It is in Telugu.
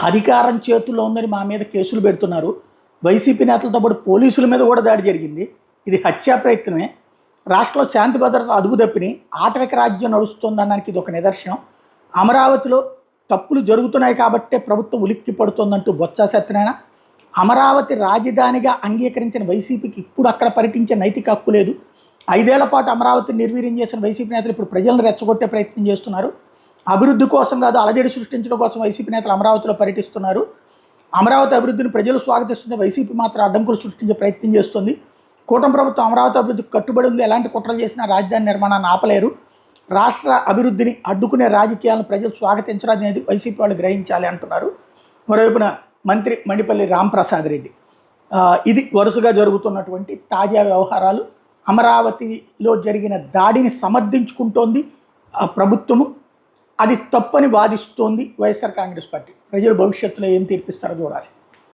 అధికారం చేతుల్లో ఉందని మా మీద కేసులు పెడుతున్నారు. వైసీపీ నేతలతో పాటు పోలీసుల మీద కూడా దాడి జరిగింది. ఇది హత్యా ప్రయత్నమే. రాష్ట్రంలో శాంతి భద్రత అదుపు తప్పిని ఆటవిక రాజ్యం నడుస్తుందనడానికి ఇది ఒక నిదర్శనం. అమరావతిలో తప్పులు జరుగుతున్నాయి కాబట్టే ప్రభుత్వం ఉలిక్కి పడుతుందంటూ బొత్స సత్యనారాయణ, అమరావతి రాజధానిగా అంగీకరించిన వైసీపీకి ఇప్పుడు అక్కడ పర్యటించే నైతిక హక్కు లేదు. 5 ఏళ్ల పాటు అమరావతిని నిర్వీర్యం చేసిన వైసీపీ నేతలు ఇప్పుడు ప్రజలను రెచ్చగొట్టే ప్రయత్నం చేస్తున్నారు. అభివృద్ధి కోసం కాదు, అలజడి సృష్టించడం కోసం వైసీపీ నేతలు అమరావతిలో పర్యటిస్తున్నారు. అమరావతి అభివృద్ధిని ప్రజలు స్వాగతిస్తుంటే వైసీపీ మాత్రం అడ్డంకులు సృష్టించే ప్రయత్నం చేస్తుంది. కూటమి ప్రభుత్వం అమరావతి అభివృద్ధికి కట్టుబడి ఉంది. ఎలాంటి కుట్రలు చేసినా రాజధాని నిర్మాణాన్ని ఆపలేరు. రాష్ట్ర అభివృద్ధిని అడ్డుకునే రాజకీయాలను ప్రజలు స్వాగతించడం అనేది వైసీపీ వాళ్ళు గ్రహించాలి అంటున్నారు. మరోవైపున మంత్రి మండిపల్లి రాంప్రసాద్ రెడ్డి, ఇది వరుసగా జరుగుతున్నటువంటి తాజా వ్యవహారాలు. అమరావతిలో జరిగిన దాడిని సమర్థించుకుంటోంది ప్రభుత్వము. అది తప్పని వాదిస్తోంది వైఎస్ఆర్ కాంగ్రెస్ పార్టీ. ప్రజలు భవిష్యత్తులో ఏం తీర్పిస్తారో చూడాలి.